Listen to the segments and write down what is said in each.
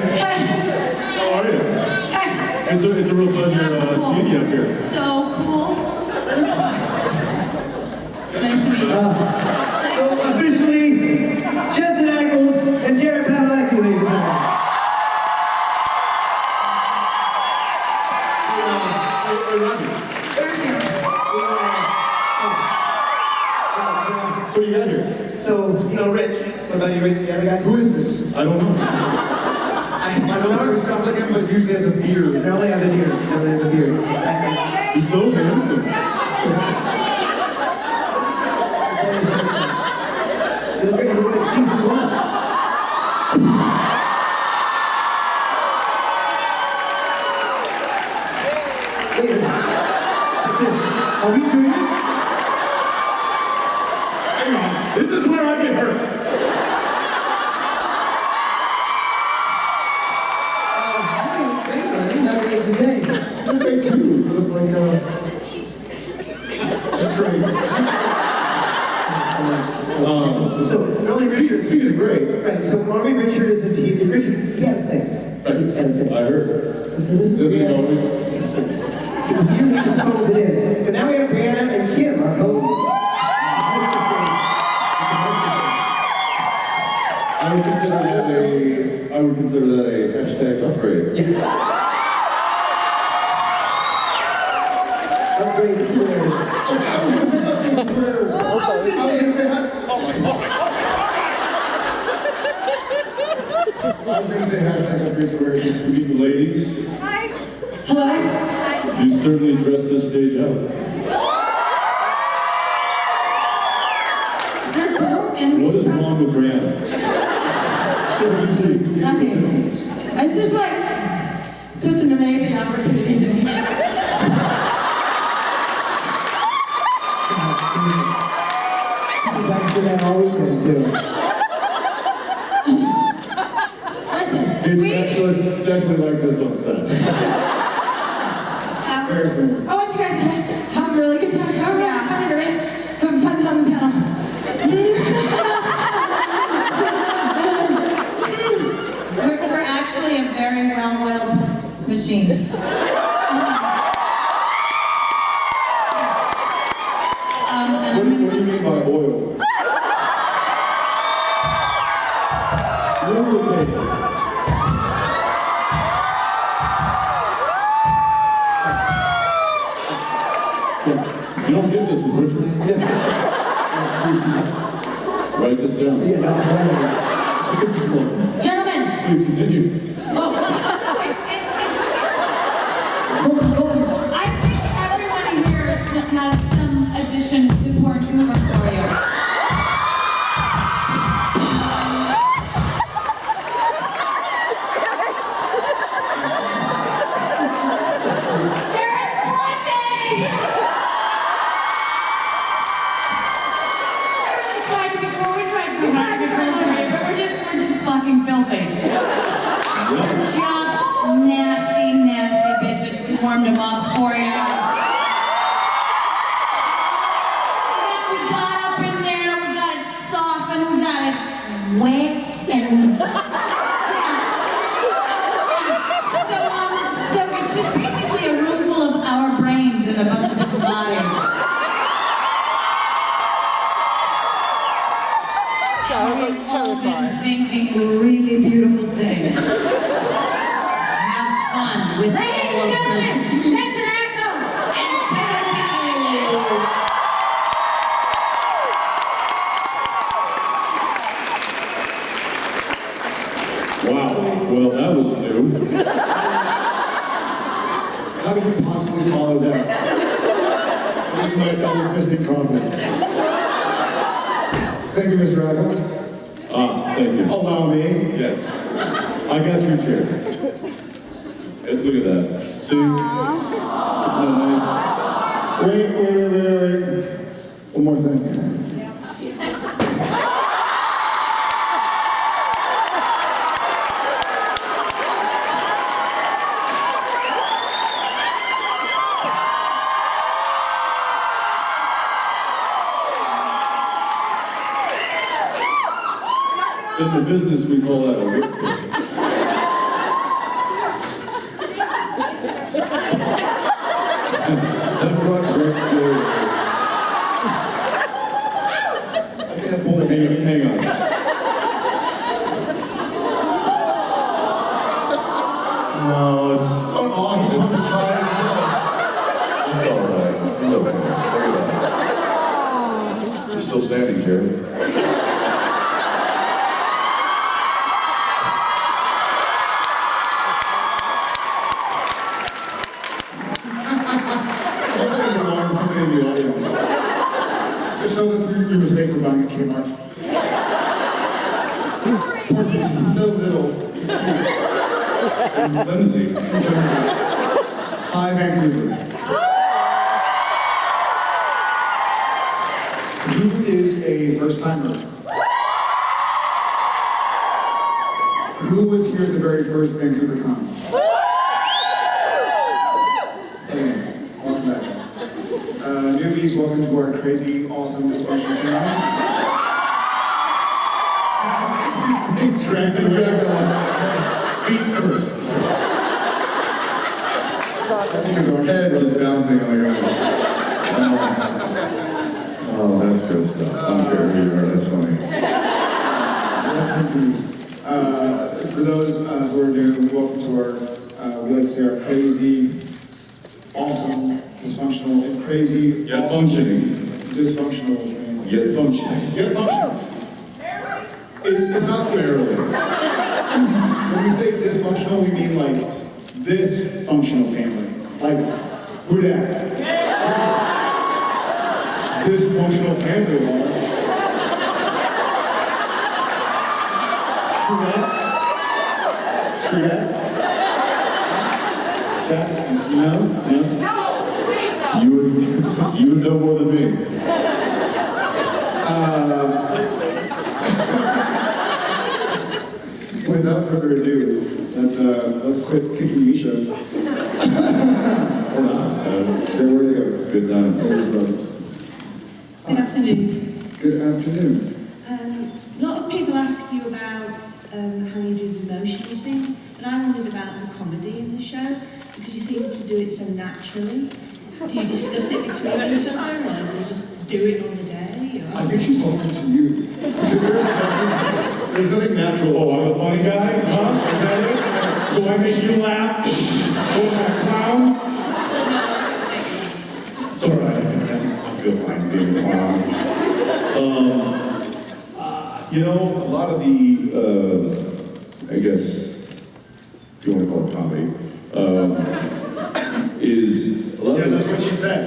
ladies. How are you? Hey. It's a real pleasure seeing you up here. So cool. Nice to meet you. So officially, Jensen Ackles and Jared Padalecki, ladies and gentlemen. What do you got here? So, you know Rich. What about you, Rich? The other guy? Who is this? I don't know. I don't know. It sounds like him, but usually has a beard. They only have a beard. They only have a beard. He's so handsome. You look at season 1. Wait a minute. Are we doing this? Hang on. This is where I get hurt. Today. Look at you. You look like great. So, Ronnie Richard. Speaking of great. Right, so Ronnie Richard is a Richard, he had a thing. Right. He had a thing. I heard. And so this is Doesn't he always? You need to phones it in. But now we have Brianna and Kim, our hosts. I would consider that a hashtag upgrade. Yeah. Upgrade squared. I was gonna say hashtag upgrade square. Good evening, ladies. Hi. Hello. You certainly dressed this stage up. What is wrong with Brianna? Nothing. It's just like such an amazing opportunity to meet you. Back to that all weekend, too. Listen, It's actually like this on set. I want you guys to have a really good time. Oh yeah, fun, right? Have fun on the panel. We're actually a very well-oiled machine. What do you mean by oil? Lubricate. You don't get this from Richard. Write this down. Yeah, no, This is long. Gentlemen, Please continue. I think everyone here has some addition to pour humor for you. Jared's blushing! We tried to be filthy, but we're just fucking filthy. Just nasty bitches warmed them up for you. And then we got up in there, we got it softened, we got it wet, and so it's just basically a room full of our brains and a bunch of different bodies. We've all been thinking really beautiful things. Have fun with all of them. Jensen Ackles and Terry. Wow. Well, that was new. How did you possibly follow that? I give myself a fisting compliment. Thank you, Mr. Ackles. Thank you. Allow me. Yes. I got your chair. Hey, look at that. See? Isn't that nice? Wait. One more thing. In the business, we call that a whip. No, it's Oh, he wants to try it himself. it's all right. It's okay. Look at that. You're still standing, Jared. Somebody in the audience. If so, this is your mistake for buying at Kmart. So little. Lindsay. Hi, Vancouver. Who is a first-timer? Who was here at the very first Vancouver Con? Okay, welcome back. Newbies, welcome to our crazy, awesome, dysfunctional family. Dragon feet first. His head was bouncing on the ground. Oh, that's good stuff. I don't care who you are, that's funny. Rest in peace. For those who are new, welcome to our, we like to say our crazy, awesome, dysfunctional, and crazy, Yet awesome, functioning. dysfunctional family. Yet functioning. Yet functional. It's not barely. When we say dysfunctional, we mean like this functional family. Like, who that? Dysfunctional family, Laura. True that? True that? That? No? No? You would know more than me. Without further ado, let's quit kicking Misha. Or not. Where to go? Good times. Good afternoon. Good afternoon. A lot of people ask you about how you do the motion thing, and I wondered about the comedy in the show, because you seem to do it so naturally. Do you discuss it between each other, or do you just do it on the day? I think she's talking to you. Because there's nothing natural. Oh, I'm a funny guy? Huh? Is that it? So I make you laugh? Oh, I'm a clown? It's all right. I feel fine being a clown. You know, a lot of the, I guess, if you want to call it comedy, is a lot Yeah, of that's what she said.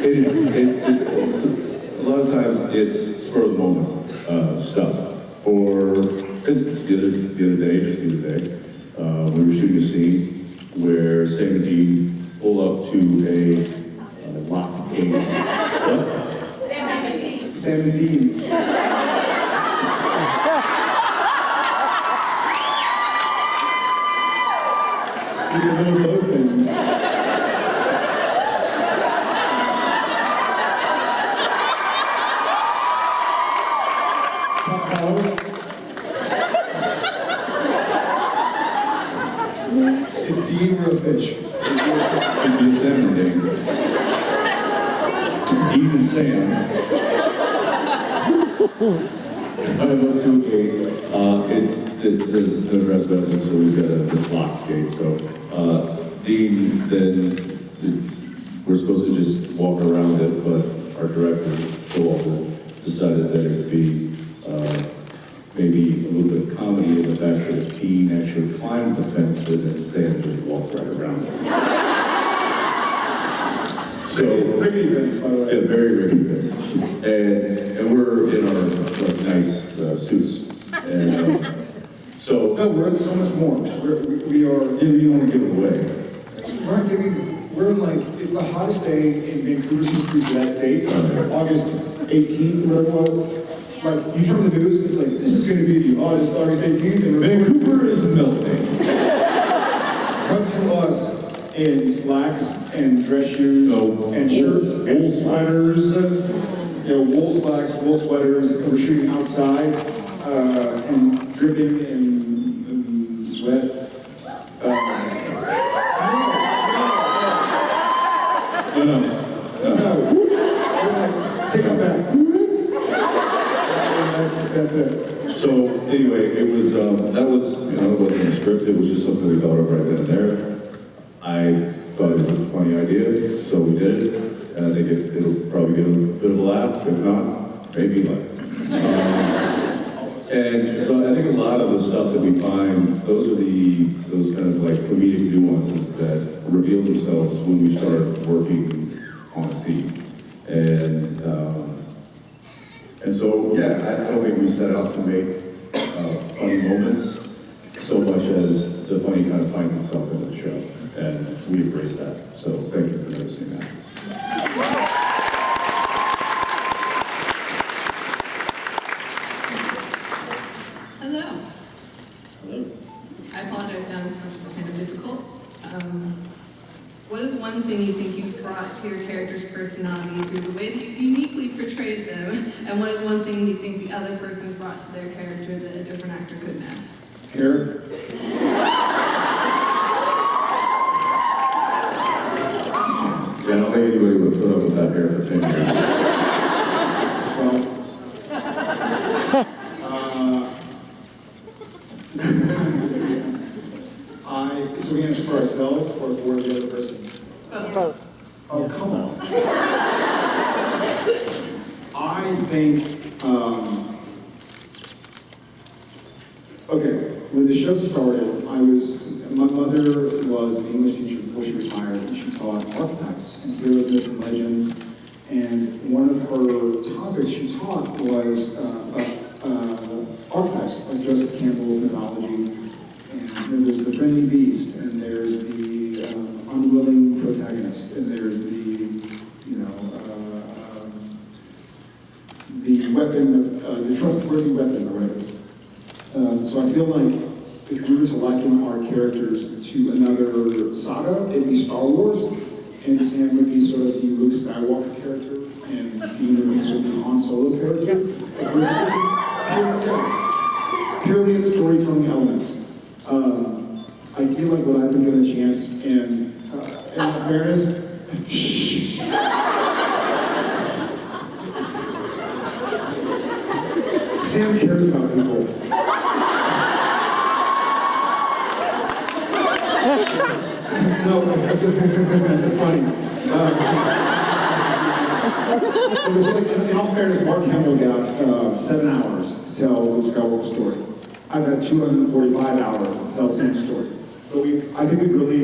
it's, a lot of times it's spur of the moment stuff. Or it's the other day, just the other day, we were shooting a scene where Sam and Dean pull up to a locked gate. What? Sam and Dean. These are little dolphins. If Dean were a fish, It'd be a salmon day. Dean and Sam. I went to a gate. It says no trespassing, so we've got this locked gate. So Dean then we're supposed to just walk around it, but our director, Phil Walker, decided that it would be maybe a little bit of comedy in the fact that Dean actually climbed the fence and then Sam just walked right around it. So, rickety fence, by the way. yeah, very rickety fence. And we're in our like, nice suits. And so, No, we're in so much more. We are, you don't want to give it away. we're like, it's the hottest day in Vancouver since that date, August 18th, whatever it was. Like, you turn on the news, it's like, this is going to be the hottest August 18th. And Vancouver is melting. come to us in slacks and dress shoes and shirts and sweaters, wool slacks, wool sweaters, and we're shooting outside and dripping in sweat. No. No, take it back. And that's it. So anyway, it was that was script. It was just something we thought of right then and there. I thought it was a funny idea, so we did it. And I think it'll probably get a bit of a laugh. If not, maybe like. And so I think a lot of the stuff that we find, those kind of like comedic nuances that reveal themselves when we start working on a scene. And so, yeah, I don't think we set out to make funny moments so much as the funny kind of finds itself in the show. And we embrace that. So thank you for noticing that. Hello. Hello. I apologize now, this question is kind of difficult. What is one thing you think you've brought to your character's personality through the way that you've uniquely portrayed them? And what is one thing you think the other person brought to their character that a different actor couldn't have? Hair. Yeah, I don't think anybody would put up with that hair for 10 years. So we answer for ourselves or for the other person? Both. Oh, come on. I think, okay, when the show started, my mother was an English teacher before she retired, and she taught archetypes and heroes, myths, and legends. And one of her topics she taught was archetypes, like Joseph Campbell's mythology. And there's the friendly beast, and there's the unwilling protagonist, and there's the weapon, the trustworthy weapon, or whatever it is. So I feel like if we were to liken our characters to another saga, it'd be Star Wars, and Sam would be sort of the Luke Skywalker character, and Dean would be sort of the Han Solo character. Purely in storytelling elements. I feel like when I've been given a chance, and in all fairness, shh. Sam cares about people. No, that's funny. In all fairness, Mark Hamill got 7 hours to tell Luke Skywalker's story. I've had 245 hours to tell Sam's story. But I think we really,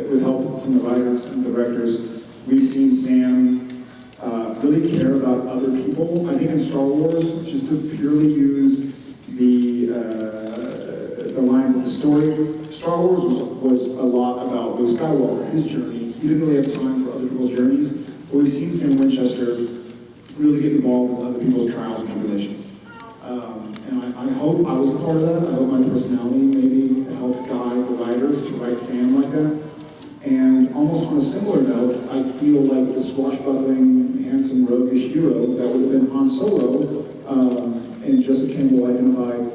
with help from the writers and directors, we've seen Sam really care about other people. I think in Star Wars, just to purely use the lines of the story, Star Wars was a lot about Luke Skywalker, his journey. He didn't really have time for other people's journeys. But we've seen Sam Winchester really get involved with other people's trials and tribulations. And I hope I was a part of that. I hope my personality maybe helped guide the writers to write Sam like that. And almost on a similar note, I feel like the swashbuckling, handsome, roguish hero that would have been Han Solo, and Joseph Campbell identified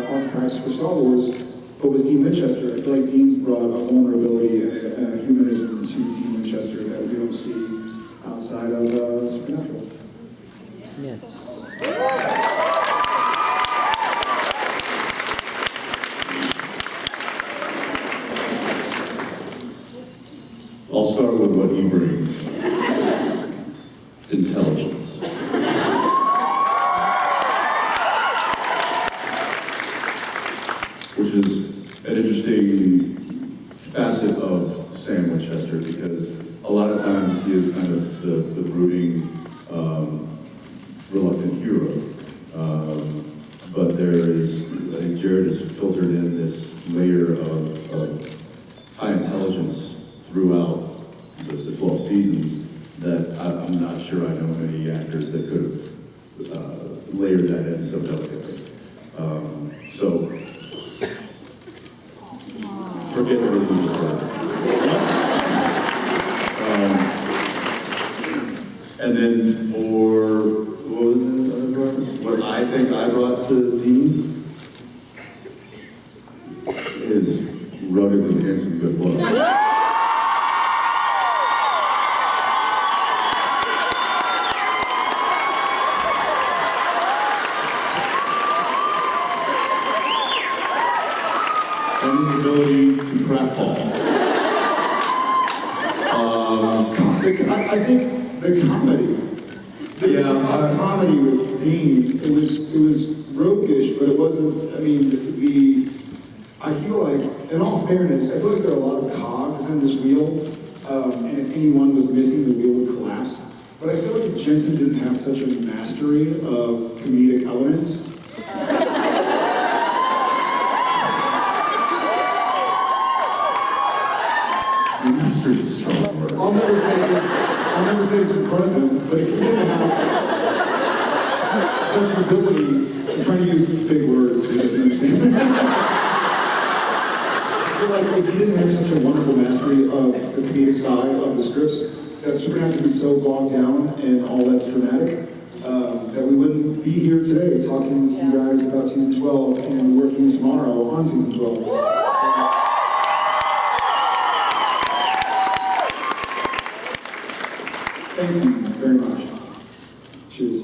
archetypes for Star Wars, but with Dean Winchester. I feel like Dean's brought a vulnerability and a humanism to Dean Winchester that we don't see outside of Supernatural. Yes. I'll start with what he brings. Intelligence. Which is an interesting facet of Sam Winchester, because a lot of times he is kind of the brooding, reluctant hero. But there is, I think Jared has filtered in this layer of high intelligence throughout the 12 seasons that I'm not sure I know many actors that could have layered that in so delicately. So, forget everything you said. And then for, what was it? What I think I brought to Dean is rugged and handsome good looks. and his ability to pratfall. I think the comedy. The comedy with Dean, it was roguish, but it wasn't, I mean, I feel like, in all fairness, I feel like there are a lot of cogs in this wheel, and if any one was missing, the wheel would collapse. But I feel like if Jensen didn't have such a mastery of comedic elements, Mastery is a strong word. I'll never say this in front of him, but if he didn't have such an ability, I'm trying to use big words so he doesn't understand. I feel like if he didn't have such a wonderful mastery of the comedic side of the scripts, that script have to be so bogged down and all that's dramatic, that we wouldn't be here today talking to you guys about season 12 and working tomorrow on season 12. Thank you very much. Cheers.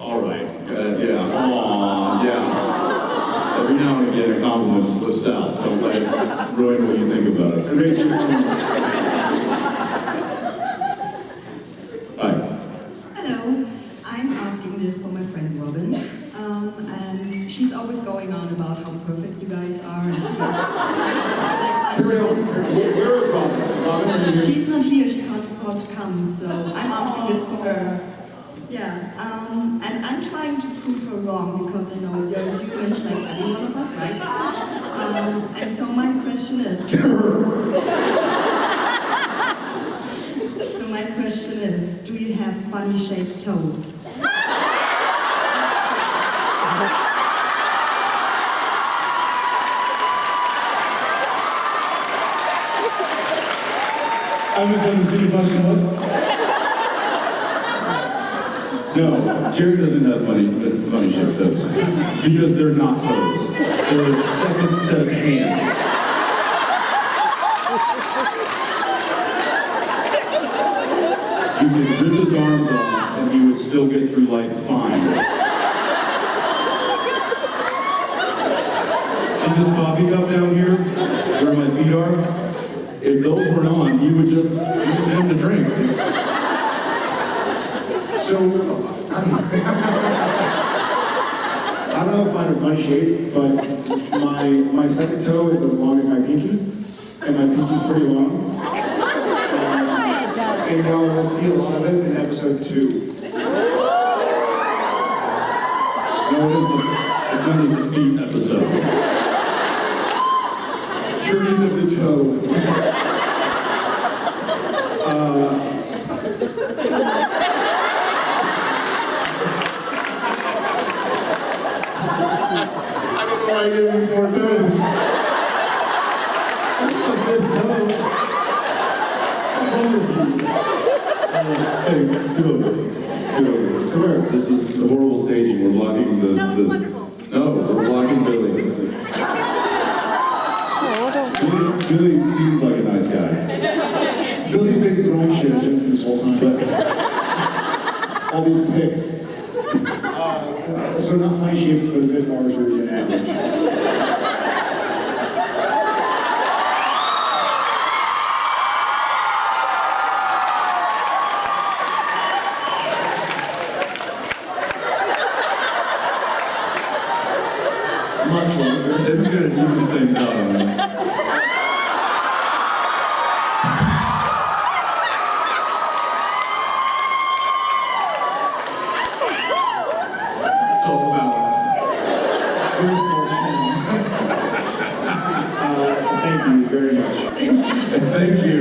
All right. Yeah. Aw, yeah. Every now and again, a compliment slips out. Don't let it ruin what you think about us. Raise your hands. Hi. Hello, I'm asking this for my friend Robin, and she's always going on about how perfect you guys are. Carry on. Where is Robin? Robin, are you here? She's not here, she can't afford to come, so I'm asking this for her. Yeah, and I'm trying to prove her wrong because I know you're humans like every one of us, right? And so my question is. So my question is, do you have funny shaped toes? I misunderstood the question. What? No, Jared doesn't have funny shaped toes. Because they're not toes. They're a second set of hands. You could rip his arms off and he would still get through life fine. See this coffee cup down here, where my feet are? If those weren't on, you would just use them to drink. So, I don't know if mine are funny shaped, but my second toe is as long as my pinky, and my pinky's pretty long. And y'all will see a lot of it in episode 2. It's known as the feet episode. Journeys of the toe. I don't know why I gave him 4 toes. That's not a good toe. What's wrong with you? Hey, scoot over. Scoot over. To where? This is the horrible staging. We're blocking the... No, it's wonderful. No, we're blocking Billy. Billy seems like a nice guy. Billy's been throwing shit at Jensen this whole time, but all these pics. So not funny shaped, but a bit larger than average. Much longer. It's good to even things out on that. It's all balance. Here's more thank you very much Thank you.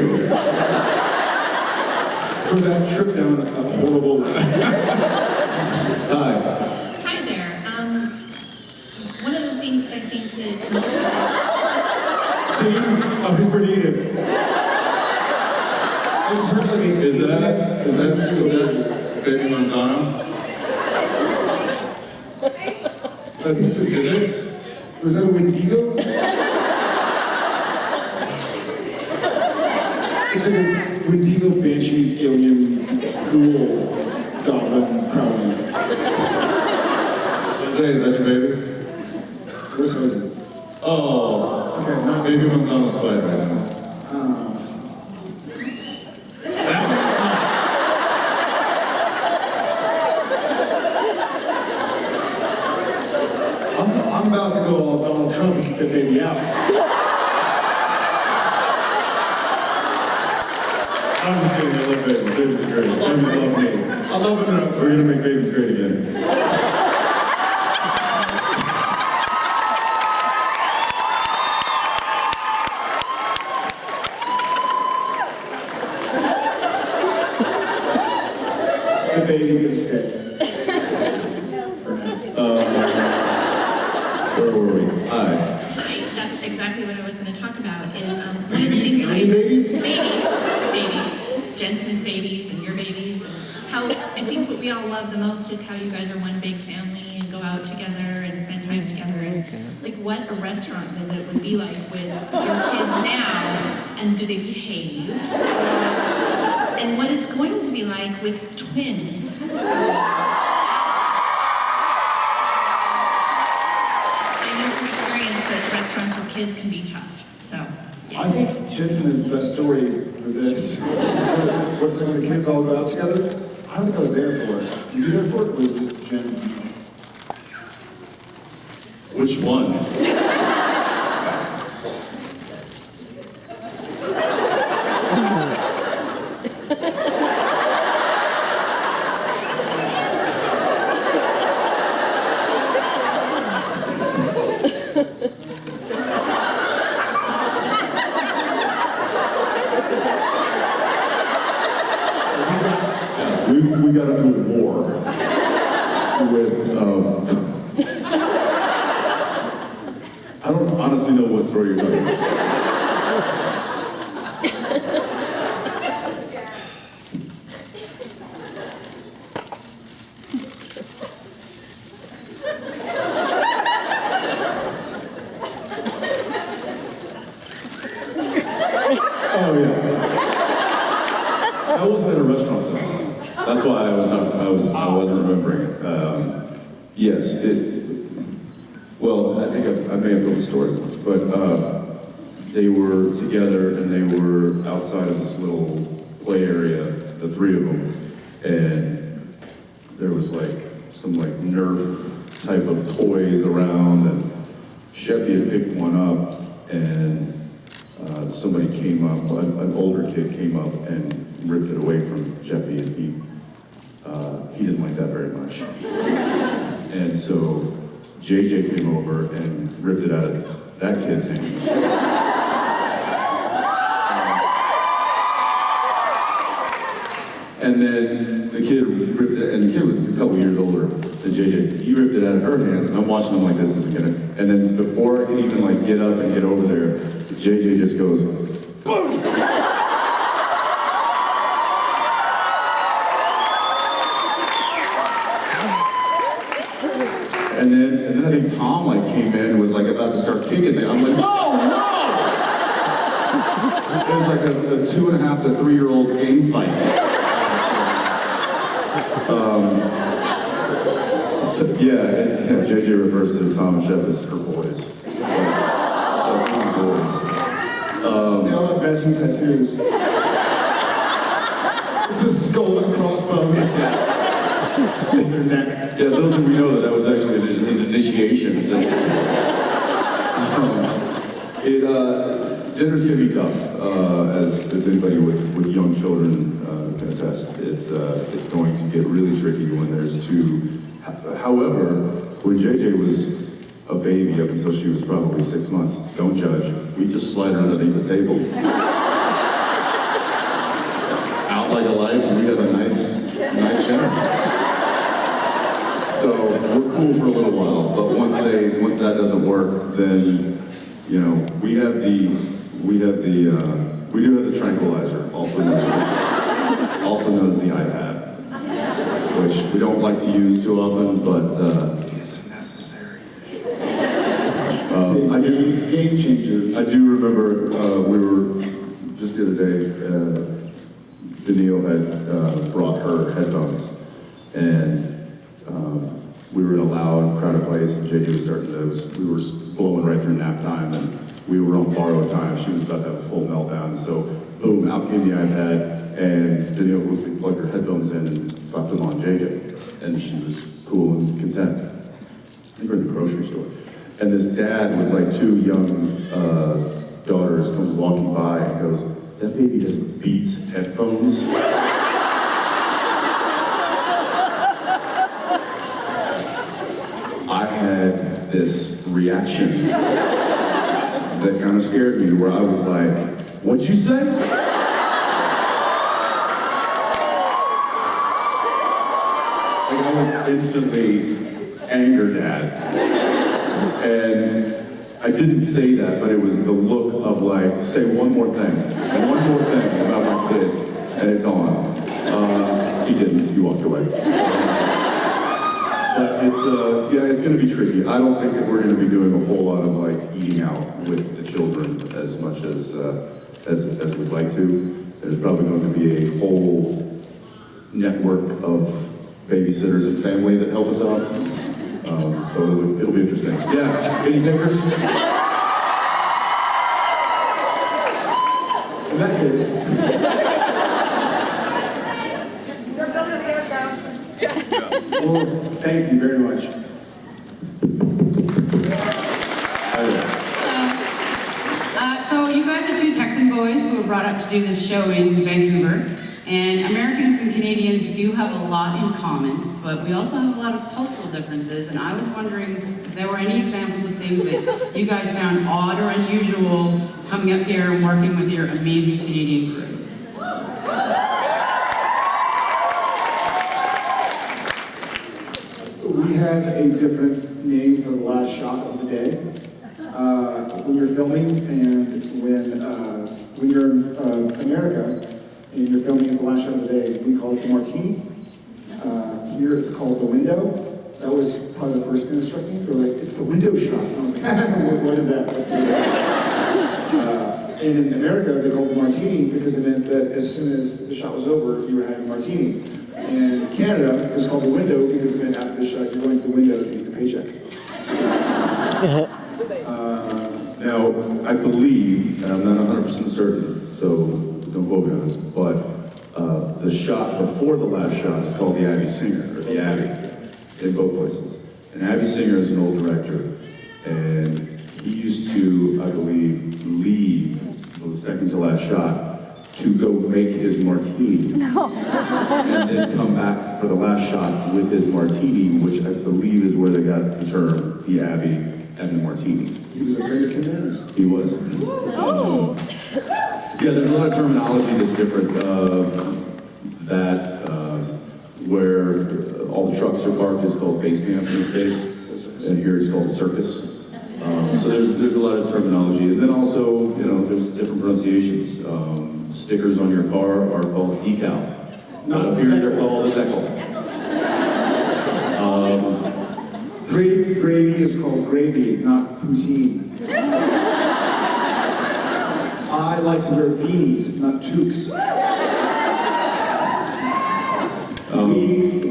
for that trip down a horrible Hi. Hi there. One of the things that I think that I'll be pretty good. Is that Baby Manzano? I think so. Is it? Was that a Wendigo? It's like a Wendigo banshee alien ghoul goblin prowling. Jose, is that your baby? What's hers? Oh. Okay, not Maybe one's on the spot right now. I'm about to go all Donald Trump and kick that baby out. I'm just kidding, I love babies. Babies are great. Babies love me. I love it when I'm We're gonna make babies great again. the baby gets stay. Where were we? Hi. Hi, that's exactly what I was going to talk about. Is one of the Babies? things Alien babies? babies, Jensen's babies, and your babies. How I think what we all love the most is how you guys are one big family and go out together and spend time together. And like what a restaurant visit would be like with your kids now, and do they behave? And what it's going to be like with twins. Restaurants with kids can be tough, so. Yeah. I think Jensen is the best story for this. What's when the kids all go out together? I don't think I was there for it. You there for it? Or was it just Jen? Which one? We got into a war with, I don't honestly know what story you're talking about. Oh yeah. I wasn't at a restaurant though. That's why I wasn't remembering it. Yes, well, I think I may have told the story once, but they were together and they were outside of this little play area, the three of them, and there was like some like Nerf type of toys around, and Sheppy had picked one up, and somebody came up, an older kid came up and ripped it away from Sheppy, and he didn't like that very much. And so JJ came over and ripped it out of that kid's hands. And then the kid ripped it, and the kid was a couple years older than JJ. He ripped it out of her hands, and I'm watching him like this is gonna. And then before I can even like get up and get over there, JJ just goes, boom! And then I think Tom like came in and was like about to start kicking it. I'm like, no, no! It was like a 2.5 to 3-year-old game fight. Yeah, JJ refers to Tom and Shep as her boys. So boys. They all have matching tattoos. It's a skull and crossbones. In their neck. Yeah, little did we know that was actually an initiation. Dinners can be tough, as anybody with young children can attest. It's going to get really tricky when there's two. However, when JJ was a baby up until she was probably 6 months, don't judge. We just slide her underneath the table. Out like a light, and we got a nice dinner. So we're cool for a little while, but once that doesn't work, then you know we do have the tranquilizer, also known as the iPad, which we don't like to use too often, but it's necessary. Game changers. I do remember we were just the other day. Benio had brought her headphones, and we were in a loud, crowded place, and JJ was we were blowing right through nap time, and we were on borrowed time. She was about to have a full meltdown. So, boom, out came the iPad, and Danielle quickly plugged her headphones in and slapped them on JJ. And she was cool and content. I think we're in the grocery store. And this dad with like two young daughters comes walking by and goes, "That baby has Beats headphones." I had this reaction that kind of scared me, where I was like, "What'd you say?" Like, I was instantly angered at. And I didn't say that, but it was the look of like, say one more thing about my kid, and it's on. He didn't, he walked away. But it's, yeah, it's gonna be tricky. I don't think that we're gonna be doing a whole lot of like eating out with the children as much as we'd like to. There's probably going to be a whole network of babysitters and family that help us out. So it'll be interesting. Yeah, any takers? In that case, They're building their houses. well, thank you very much. So you guys are two Texan boys who were brought up to do this show in Vancouver. And Americans and Canadians do have a lot in common, but we also have a lot of cultural differences. And I was wondering if there were any examples of things that you guys found odd or unusual coming up here and working with your amazing Canadian crew. We have a different name for the last shot of the day. When you're filming and when you're in America and you're filming the last shot of the day, we call it the martini. Here it's called the window. That was probably the first thing that struck me. They're like, "It's the window shot." And I was like, what is that? And in America, they called it the martini because it meant that as soon as the shot was over, you were having a martini. And in Canada, it was called the window because it meant after the shot, you're going to the window to get the paycheck. Now, I believe, and I'm not 100% certain, so don't quote me on this, but the shot before the last shot is called the Abbey Singer, or the Abbey, in both places. And Abbey Singer is an old director, and he used to, I believe, leave the second to last shot to go make his martini, and then come back for the last shot with his martini, which I believe is where they got the term, the Abbey and the martini. He was a great commander. He was. Yeah, there's a lot of terminology that's different. Where all the trucks are parked is called base camp these days, and here it's called circus. So there's a lot of terminology, and then also, you know, there's different pronunciations. Stickers on your car are called decal. Up here they're called a decal. Gravy is called gravy, not poutine. I like to wear beanies, not toques.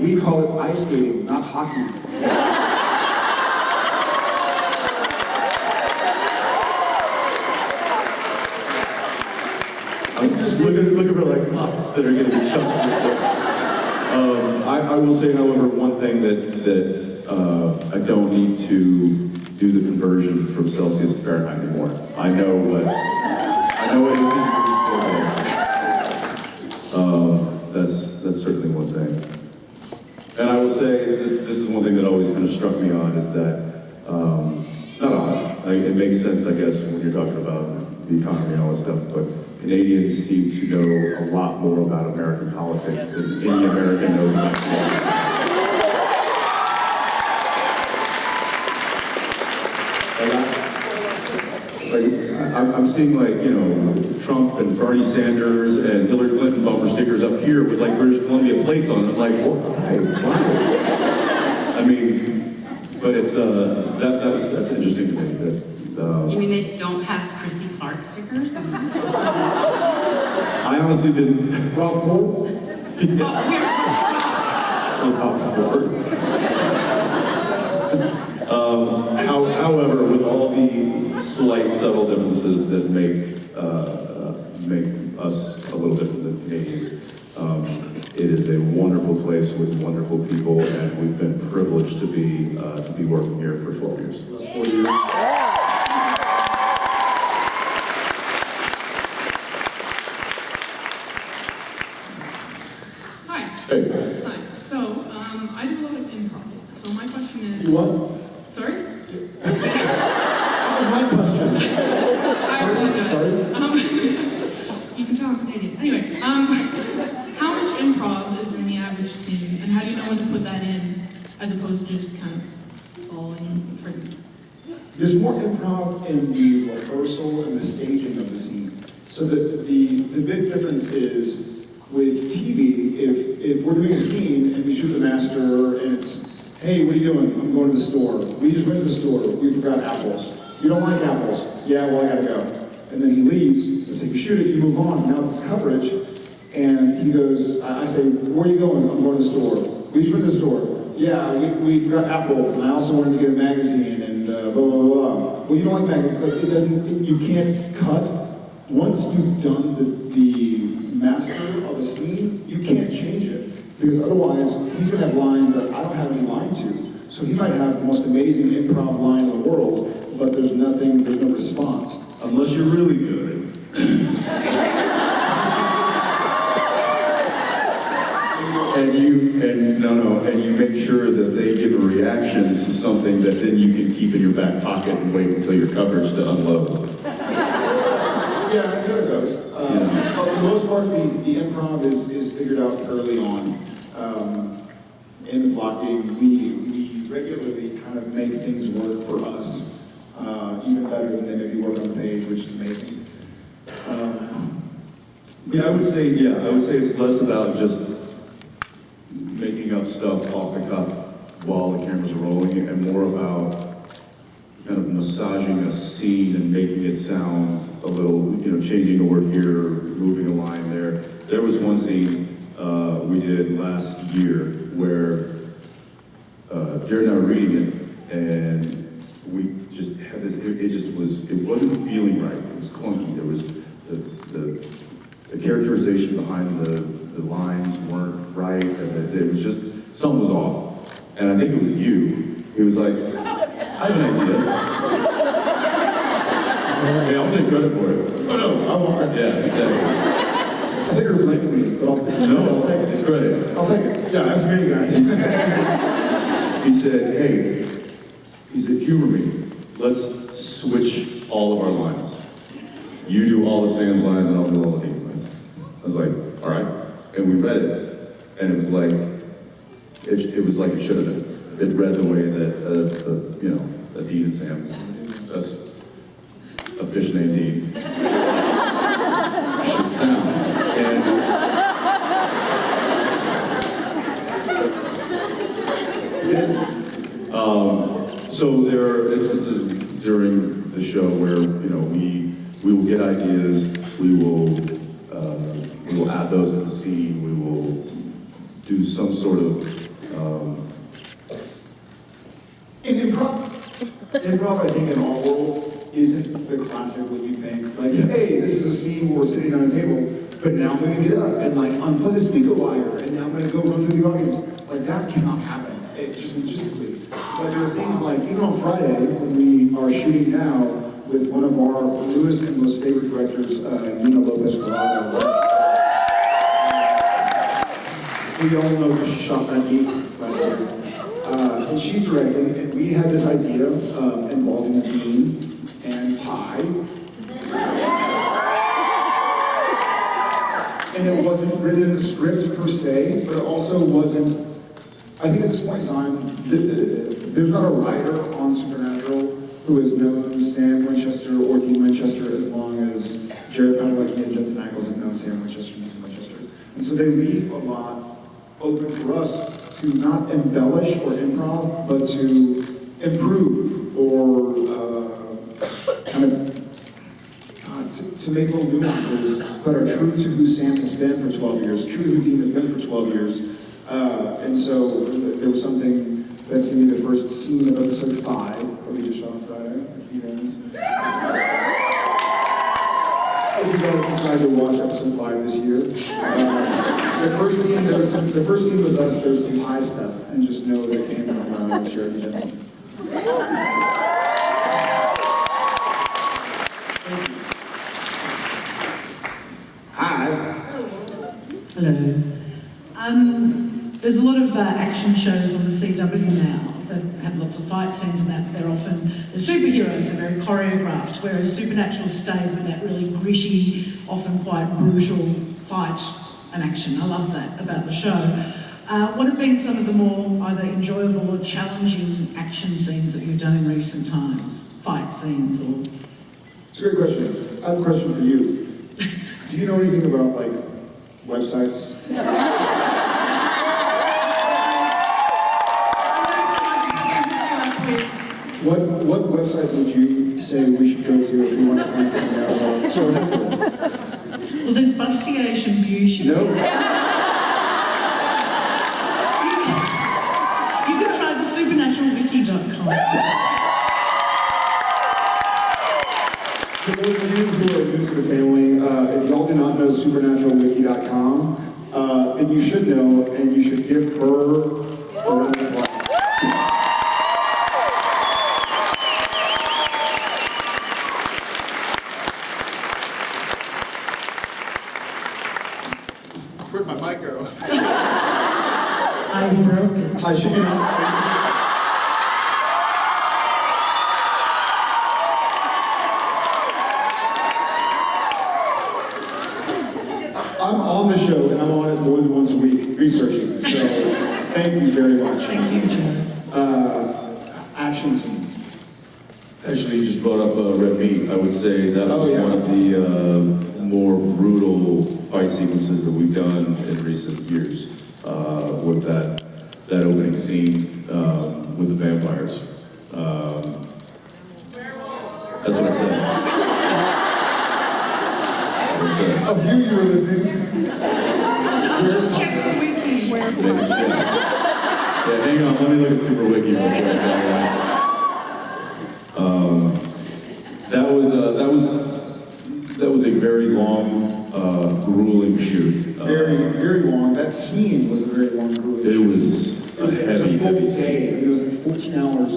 We call it ice skating, not hockey. I'm just looking for like thoughts that are going to be chucked. I will say, however, one thing that I don't need to do the conversion from Celsius to Fahrenheit anymore. I know what it is. That's certainly one thing. And I will say, this is one thing that always kind of struck me on, is that, not odd, it makes sense, I guess, when you're talking about the economy and all this stuff, but Canadians seem to know a lot more about American politics than any American knows about Canada. I'm seeing, like, you know, Trump and Bernie Sanders and Hillary Clinton bumper stickers up here with like British Columbia plates on it. Like, what? Why? I mean, but it's that's interesting to me. That, You mean they don't have Christy Clark stickers? I honestly didn't. Rob Ford? However, with all the slight, subtle differences that make us a little different than Canadians. It is a wonderful place with wonderful people, and we've been privileged to be working here for 12 years. Hi. Hey. Hi. So, I do a lot of improv. So my question is... You what? Sorry? That was my question. I apologize. Sorry? You can tell I'm Canadian. Anyway, how much improv is in the average scene, and how do you know when to put that in, as opposed to just kind of following through? There's more improv in the rehearsal and the staging of the scene. So the big difference is with TV, if we're doing a scene and we shoot the master and it's, hey, what are you doing? I'm going to the store. We just went to the store. We forgot apples. You don't like apples? Yeah, well, I gotta go. And then he leaves. I say, you shoot it, you move on. Now it's his coverage. And he goes, I say, where are you going? I'm going to the store. We just went to the store. Yeah, we forgot apples, and I also wanted to get a magazine, and blah, blah, blah. Well, you don't like magazines. Like, you can't cut. Once you've done the master of a scene, you can't change it. Because otherwise, he's going to have lines that I don't have any line to. So he might have the most amazing improv line in the world, but there's no response. Unless you're really good. And you make sure that they give a reaction to something that then you can keep in your back pocket and wait until your coverage to unload. Yeah, I know it goes. But for the most part, the improv is figured out early on. In the blocking, we regularly kind of make things work for us, even better than they maybe work on the page, which is amazing. I would say it's less about just making up stuff off the cuff while the cameras are rolling, and more about kind of massaging a scene and making it sound a little, changing a word here, moving a line there. There was one scene we did last year where Jared and I were reading it, and we just had this, it wasn't feeling right. It was clunky. There was the characterization behind the lines weren't right. It was just, something was off. And I think it was you. He was like, I have an idea. Hey, I'll take credit for it. Oh, no, I won't. Yeah, exactly. I think you're blaming me, but I'll take it. It's credit. I'll take it. Yeah, that's me, guys. He said, hey, humor me. Let's switch all of our lines. You do all the Sam's lines and I'll do all the Dean's lines. I was like, all right. And we read it, and it was like it should have been. It read the way that a Dean and Sam, a fish named Dean, should sound. So there are instances during the show where we will get ideas, we will add those to the scene, we will do some sort of In improv, I think in our world isn't the classic what you think. Like, hey, this is a scene where we're sitting on a table, but now I'm going to get up and like unplug the speaker wire, and now I'm going to go run through the audience. Like that cannot happen. It just logistically. But there are things like, even on Friday, when we are shooting now with one of our newest and most favorite directors, Nina Lopez-Corrado. We all know because she shot that meat last year. And she's directing, and we had this idea involving Dean and pie. And it wasn't written in the script per se, but it also wasn't, I think at this point in time, there's not a writer on Supernatural who has known Sam Winchester or Dean Winchester as long as Jared Padalecki and Jensen Ackles have known Sam Winchester and Dean Winchester. And so they leave a lot open for us to not embellish or improv, but to improve or to make little nuances that are true to who Sam has been for 12 years, true to who Dean has been for 12 years. And so there was something that's going to be the first scene of episode 5 of that we just shot on Friday. If you guys decide to watch episode 5 this year, the first scene with us, there's some high stuff, and just know that it came from Sheridan Jensen. Hi. Hello. There's a lot of action shows on the CW now that have lots of fight scenes and that they're often, the superheroes are very choreographed, whereas Supernatural stayed with that really gritty, often quite brutal fight and action. I love that about the show. What have been some of the more either enjoyable or challenging action scenes that you've done in recent times? Fight scenes or... It's a great question. I have a question for you. Do you know anything about, like, websites? What website would you say we should go to if we want to find something out? Well, there's Bustigation Beauty. No? You could try the supernaturalwiki.com. For those of you who are new to the family, if y'all do not know supernaturalwiki.com, then you should know, and you should give her a round of applause. Where'd my mic go? I broke it. I should not. I'm on the show, and I'm on it more than once a week researching, so thank you very much. Thank you, Joe. Action scenes. Actually, you just brought up Red Meat. I would say that was one of the more brutal fight sequences that we've done in recent years. Was that opening scene with the vampires. That's what I said. A few you were listening. Just check the wiki. Yeah, hang on. Let me look at Super Wiki real quick. That was a very long, grueling shoot. Very long. That scene was a very long, grueling shoot. It was a heavy day. It was like 14 hours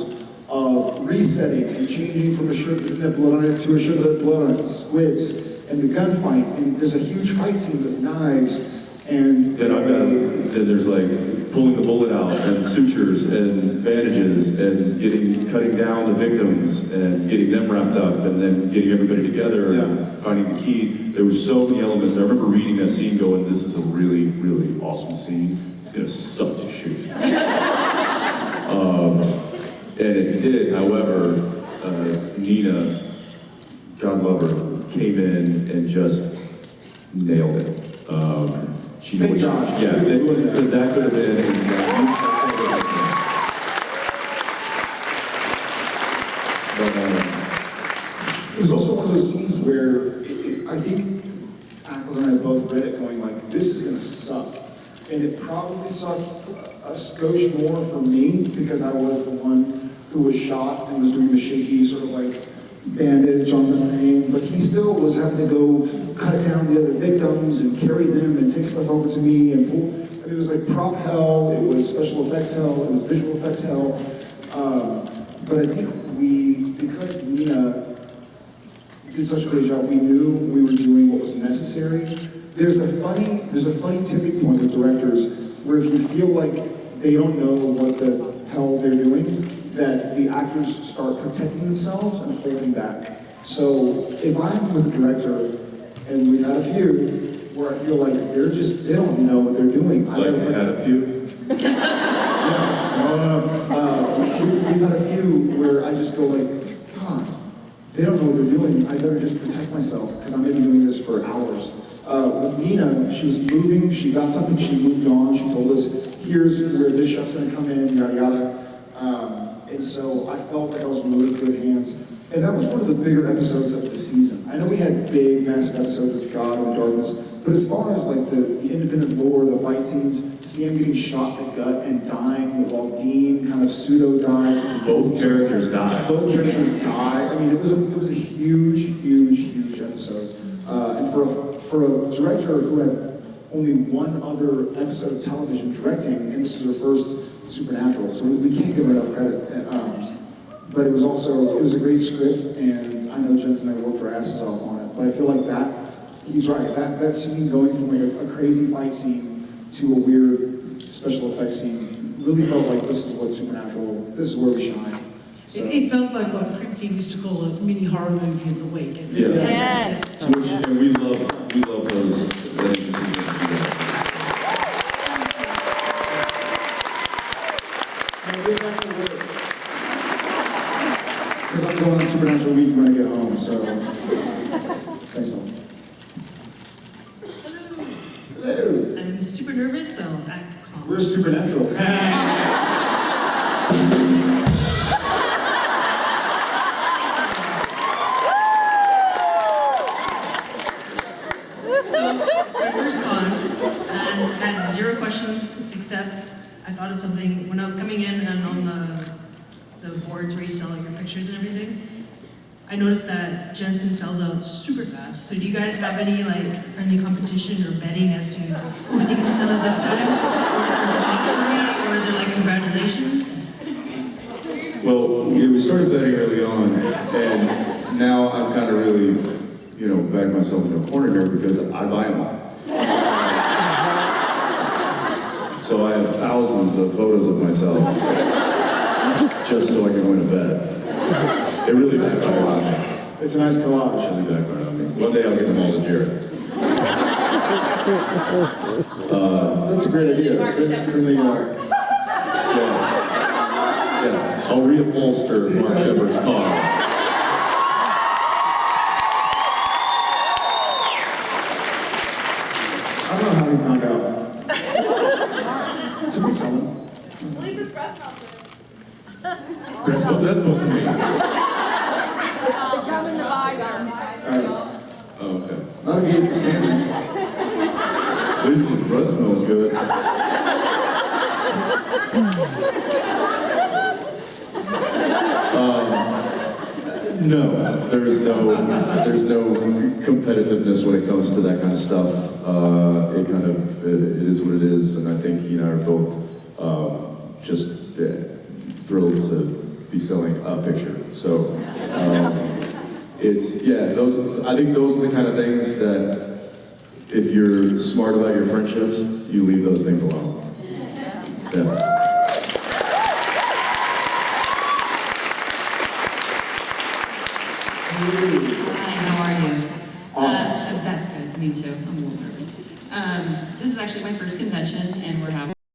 of resetting and changing from a shirt that had blood on it to a shirt that had blood on it, wigs, and the gunfight. And there's a huge fight scene with knives. And then there's like pulling the bullet out and sutures and bandages and cutting down the victims and getting them wrapped up and then getting everybody together and finding the key. There were so many elements. And I remember reading that scene going, this is a really, really awesome scene. It's gonna suck to shoot. And it did, however, Nina, God love her, came in and just nailed it. She knew what she, that could have been. It was also one of those scenes where I think Ackles and I both read it going like, this is going to suck. And it probably sucked a skosh more for me because I was the one who was shot and was doing the shaky sort of like bandage on the thing, but he still was having to go cut down the other victims and carry them and take stuff over to me and pull. I mean, it was like prop hell, it was special effects hell, it was visual effects hell. But I think because Nina did such a great job, we knew we were doing what was necessary. There's a funny tipping point with directors where if you feel like they don't know what the hell they're doing, that the actors start protecting themselves and holding back. So if I'm with a director, and we've had a few, where I feel like they don't know what they're doing. Like had a few? We've had a few where I just go like, God, they don't know what they're doing. I better just protect myself, because I'm gonna be doing this for hours. With Nina, she was moving, she got something, she moved on, she told us, here's where this shot's gonna come in, yada yada. And so I felt like I was in really good hands. And that was one of the bigger episodes of the season. I I know we had big, massive episodes of God and Darkness, but as far as like the independent lore, the fight scenes, Sam getting shot in the gut and dying while Dean kind of pseudo dies. Both characters die. Both characters die. I mean, it was a huge episode. And for a director who had only one other episode of television directing, and this is her first Supernatural, so we can't give her enough credit. But it was a great script, and I know Jensen and I worked our asses off on it. But I feel like he's right. That scene going from like a crazy fight scene to a weird special effects scene really felt like this is this is where we shine. So. It felt like what Craig King used to call a mini horror movie of the week. Yeah. Yes. Which, and we love those. Because I'm going on Supernatural week when I get home, so thanks all. Hello. I'm super nervous, but I'll act calm. We're Supernatural. My first con, and had zero questions except I thought of something when I was coming in and on the boards where you sell your pictures and everything. I noticed that Jensen sells out super fast. So do you guys have any like friendly competition or betting as to is he gonna sell it this time? Or is there like congratulations? Well, we started betting early on, and now I'm kind of really, back myself in a corner here because I buy them all. So I have thousands of photos of myself just so I can win a bet. It really does collage. It's a nice collage. Really background on me. One day I'll get them all to Jared. That's a great idea. Yes. Yeah. I'll reupholster Mark Shepard's car. I don't know how he found out. Somebody tell him. At least it's breast helper. What's that supposed to mean? Become an advisor. Alright. Oh, okay. Not if you hate Sandy. At least his breath smells good. No, there's no competitiveness when it comes to that kind of stuff. It is what it is, and I think he and I are both just thrilled to be selling a picture. So I think those are the kind of things that if you're smart about your friendships, you leave those things alone. Yeah. Hi, how are you? Awesome. That's good, me too, I'm a little nervous. This is actually my first convention, and we're having